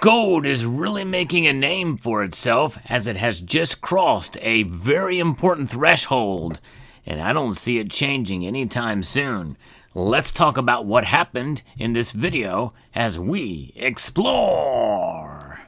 Gold is really making a name for itself as it has just crossed a very important threshold, and I don't see it changing anytime soon. Let's talk about what happened in this video as we explore.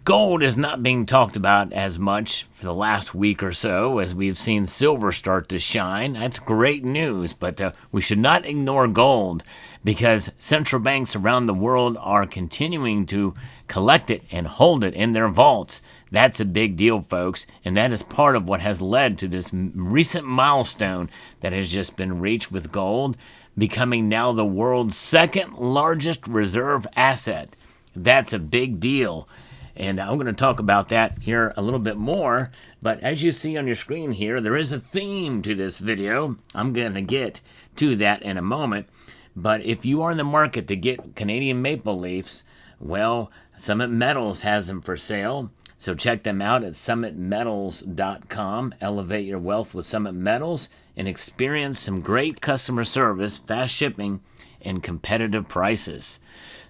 Gold is not being talked about as much for the last week or so as we've seen silver start to shine. That's great news, but we should not ignore gold because central banks around the world are continuing to collect it and hold it in their vaults. That's a big deal, folks, and that is part of what has led to this recent milestone that has just been reached with gold becoming now the world's second largest reserve asset. That's a big deal. And I'm going to talk about that here a little bit more. But as you see on your screen here, there is a theme to this video. I'm going to get to that in a moment. But if you are in the market to get Canadian maple leafs, well, Summit Metals has them for sale. So check them out at summitmetals.com. Elevate your wealth with Summit Metals and experience some great customer service, fast shipping, and competitive prices.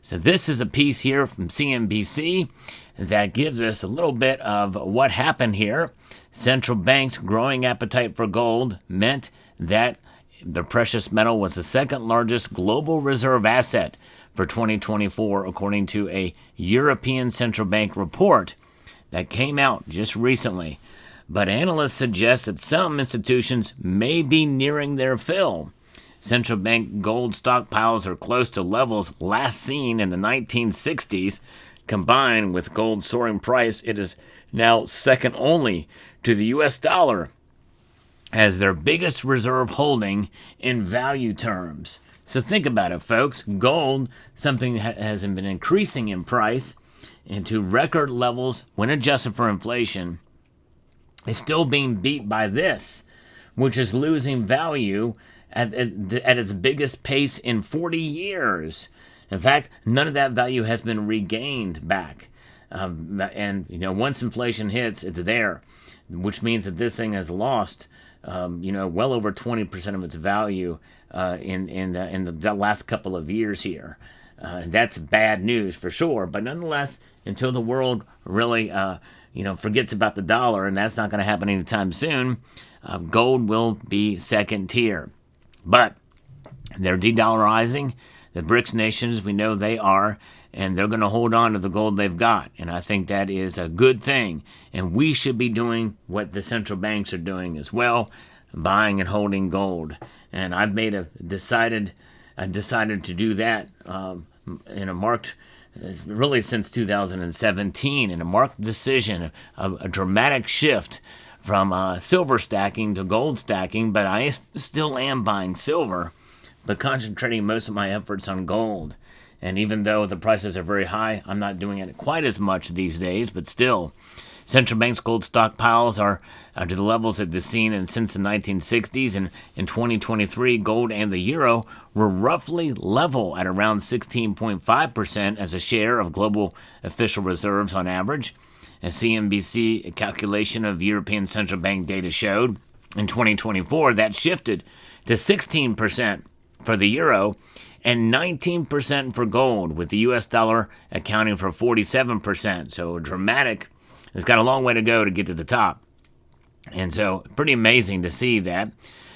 So this is a piece here from CNBC that gives us a little bit of what happened here. Central banks' growing appetite for gold meant that the precious metal was the second largest global reserve asset for 2024, according to a European Central Bank report that came out just recently. But analysts suggest that some institutions may be nearing their fill. Central bank gold stockpiles are close to levels last seen in the 1960s. Combined with gold's soaring price, it is now second only to the U.S. dollar as their biggest reserve holding in value terms. So think about it, folks. Gold, something that has been increasing in price into record levels when adjusted for inflation, is still being beat by this, which is losing value at its biggest pace in 40 years. In fact, none of that value has been regained back. And once inflation hits, it's there, which means that this thing has lost, well over 20% of its value in the last couple of years here. That's bad news for sure. But nonetheless, until the world really, forgets about the dollar, and that's not going to happen anytime soon, gold will be second tier. But they're de-dollarizing. The BRICS nations, we know they are, and they're going to hold on to the gold they've got. And I think that is a good thing. And we should be doing what the central banks are doing as well, buying and holding gold. And I've decided to do that in a marked, really since 2017, in a marked decision, a dramatic shift from silver stacking to gold stacking, but I still am buying silver, but concentrating most of my efforts on gold. And even though the prices are very high, I'm not doing it quite as much these days, but still. Central banks' gold stockpiles are to the levels that they've seen since the 1960s, and in 2023, gold and the euro were roughly level at around 16.5% as a share of global official reserves on average. A CNBC calculation of European Central Bank data showed in 2024 that shifted to 16% for the euro and 19% for gold, with the U.S. dollar accounting for 47%. So dramatic. It's got a long way to go to get to the top. And so pretty amazing to see that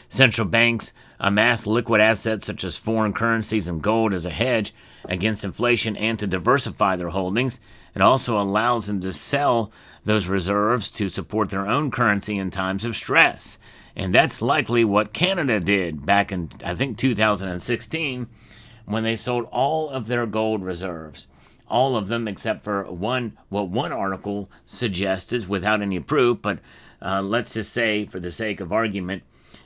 central banks amass liquid assets such as foreign currencies and gold as a hedge against inflation and to diversify their holdings. It also allows them to sell those reserves to support their own currency in times of stress. And that's likely what Canada did back in, I think, 2016, when they sold all of their gold reserves. All of them except for one article suggested without any proof, but let's just say, for the sake of argument,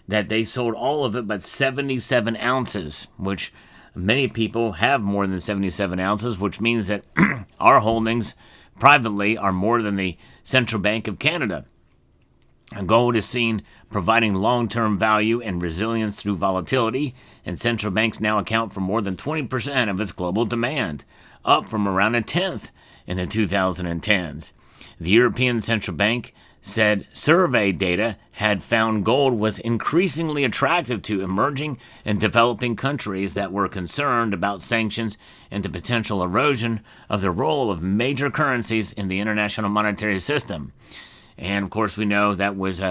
that they sold all of it but 77 ounces, which many people have more than 77 ounces, which means that our holdings privately are more than the Central Bank of Canada. Gold is seen providing long-term value and resilience through volatility, and central banks now account for more than 20% of its global demand, up from around a tenth in the 2010s. The European Central Bank said survey data had found gold was increasingly attractive to emerging and developing countries that were concerned about sanctions and the potential erosion of the role of major currencies in the international monetary system. And of course, we know that was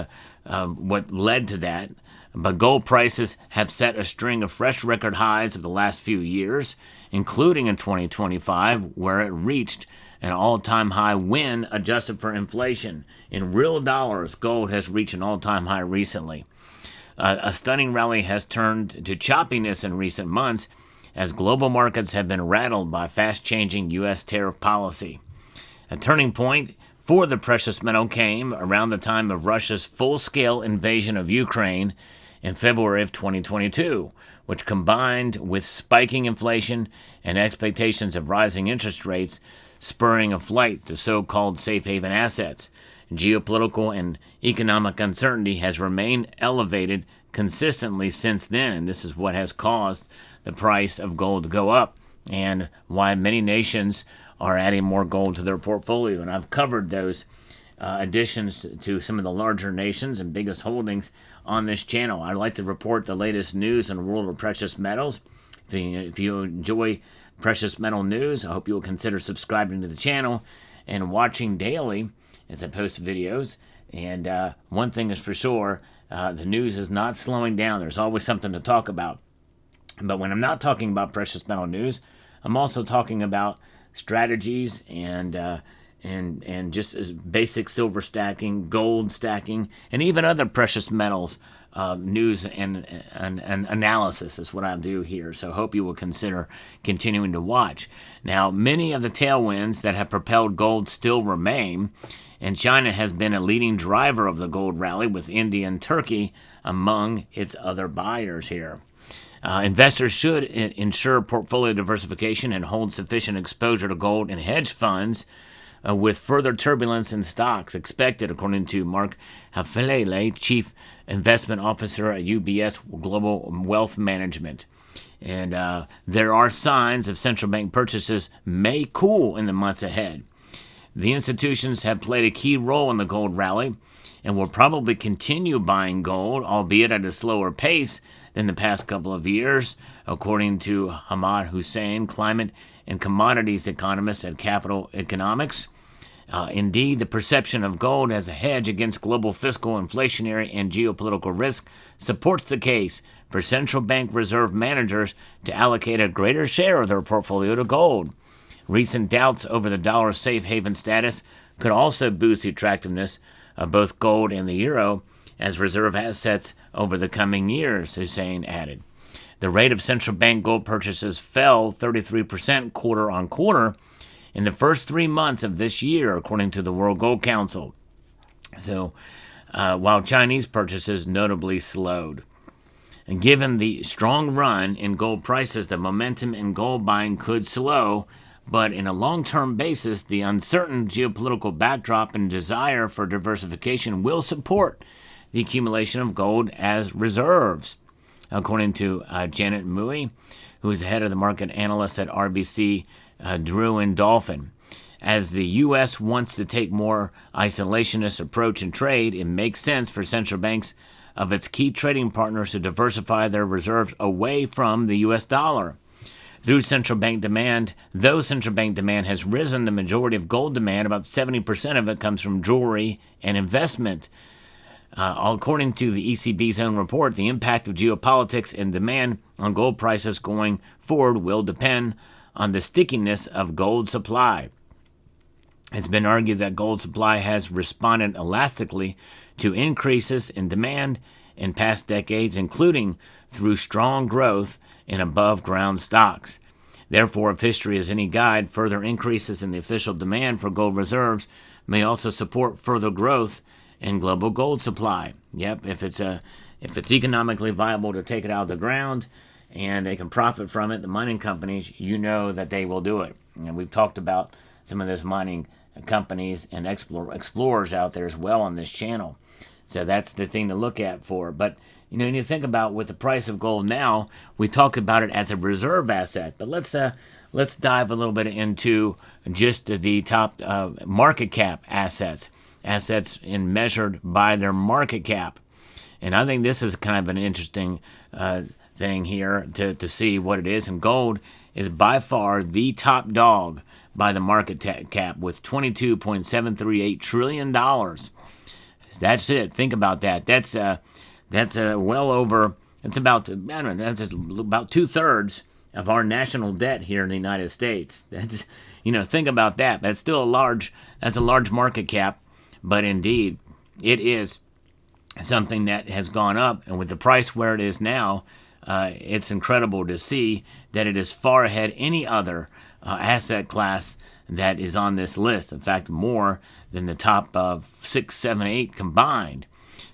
what led to that. But gold prices have set a string of fresh record highs of the last few years, including in 2025, where it reached an all-time high when adjusted for inflation. In real dollars, gold has reached an all-time high recently. A stunning rally has turned to choppiness in recent months as global markets have been rattled by fast-changing U.S. tariff policy. A turning point for the precious metal came around the time of Russia's full-scale invasion of Ukraine in February of 2022, which combined with spiking inflation and expectations of rising interest rates, spurring a flight to so-called safe haven assets. Geopolitical and economic uncertainty has remained elevated consistently since then, and this is what has caused the price of gold to go up and why many nations are adding more gold to their portfolio. And I've covered those additions to some of the larger nations and biggest holdings on this channel. I'd like to report the latest news in the world of precious metals. If you enjoy precious metal news, I hope you will consider subscribing to the channel and watching daily as I post videos. And one thing is for sure, the news is not slowing down. There's always something to talk about. But when I'm not talking about precious metal news, I'm also talking about strategies and just as basic silver stacking, gold stacking, and even other precious metals news and analysis is what I do here. So I hope you will consider continuing to watch. Now, many of the tailwinds that have propelled gold still remain, and China has been a leading driver of the gold rally, with India and Turkey among its other buyers here. Investors should ensure portfolio diversification and hold sufficient exposure to gold and hedge funds, with further turbulence in stocks expected, according to Mark Hafele, Chief Investment Officer at UBS Global Wealth Management. And there are signs of central bank purchases may cool in the months ahead. The institutions have played a key role in the gold rally and will probably continue buying gold, albeit at a slower pace than the past couple of years, according to Hamad Hussein, climate and commodities economist at Capital Economics. Indeed, the perception of gold as a hedge against global fiscal, inflationary, and geopolitical risk supports the case for central bank reserve managers to allocate a greater share of their portfolio to gold. Recent doubts over the dollar's safe haven status could also boost the attractiveness of both gold and the euro as reserve assets over the coming years, Hussein added. The rate of central bank gold purchases fell 33% quarter on quarter in the first 3 months of this year, according to the World Gold Council. So, while Chinese purchases notably slowed. And given the strong run in gold prices, the momentum in gold buying could slow, but in a long-term basis, the uncertain geopolitical backdrop and desire for diversification will support the accumulation of gold as reserves, according to Janet Mui, who is the head of the market analyst at RBC Drew and Dolphin. As the U.S. wants to take more isolationist approach in trade, it makes sense for central banks of its key trading partners to diversify their reserves away from the U.S. dollar. Though central bank demand has risen, the majority of gold demand, about 70% of it, comes from jewelry and investment. According to the ECB's own report, the impact of geopolitics and demand on gold prices going forward will depend on the stickiness of gold supply. It's been argued that gold supply has responded elastically to increases in demand in past decades, including through strong growth in above-ground stocks. Therefore, if history is any guide, further increases in the official demand for gold reserves may also support further growth in global gold supply. Yep, if it's economically viable to take it out of the ground and they can profit from it, the mining companies, you know that they will do it. And we've talked about some of those mining companies and explorers out there as well on this channel. So that's the thing to look at for. But when you think about with the price of gold now, we talk about it as a reserve asset. But let's dive a little bit into just the top market cap assets. assets in measured by their market cap. And I think this is kind of an interesting thing here to see what it is. And gold is by far the top dog by the market cap with $22.738 trillion. That's it. Think about that. That's well over. It's about, I don't know, that's about 2/3 of our national debt here in the United States. That's, think about that. That's still that's a large market cap, but indeed, it is something that has gone up, and with the price where it is now, it's incredible to see that it is far ahead any other asset class that is on this list. In fact, more than the top 6, 7, 8 combined.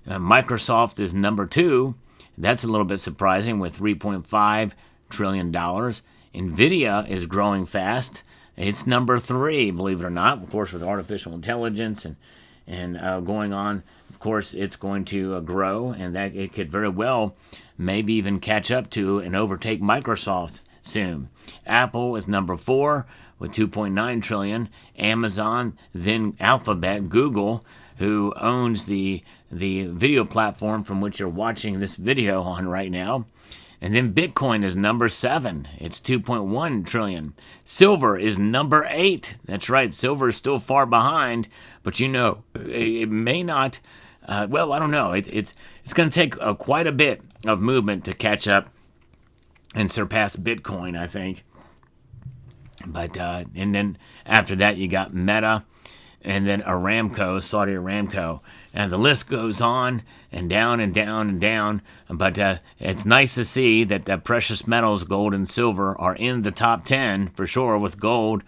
Microsoft is number 2. That's a little bit surprising with $3.5 trillion. Nvidia is growing fast. It's number 3, believe it or not. Of course, with artificial intelligence and going on, of course, it's going to grow, and that it could very well maybe even catch up to and overtake Microsoft soon. Apple is number 4 with $2.9 trillion. Amazon, then Alphabet, Google, who owns the video platform from which you're watching this video on right now. And then Bitcoin is number 7. It's $2.1 trillion. Silver is number 8. That's right. Silver is still far behind, but it may not. I don't know. It's going to take quite a bit of movement to catch up and surpass Bitcoin, I think. But and then after that, you got Meta, and then Aramco, Saudi Aramco, and the list goes on and down and down and down. But it's nice to see that the precious metals, gold and silver, are in the top 10 for sure, with gold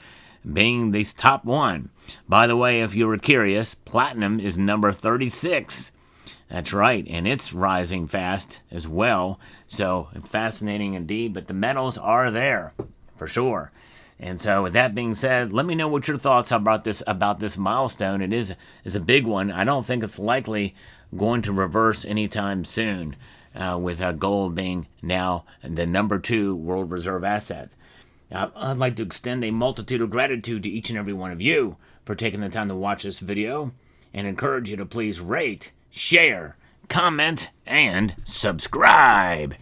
being the top 1. By the way, if you were curious, platinum is number 36. That's right, and it's rising fast as well. So fascinating indeed, but the metals are there for sure. And so with that being said, let me know what your thoughts are about this milestone. It is a big one. I don't think it's likely going to reverse anytime soon, with gold being now the number 2 world reserve asset. I'd like to extend a multitude of gratitude to each and every one of you for taking the time to watch this video, and encourage you to please rate, share, comment, and subscribe.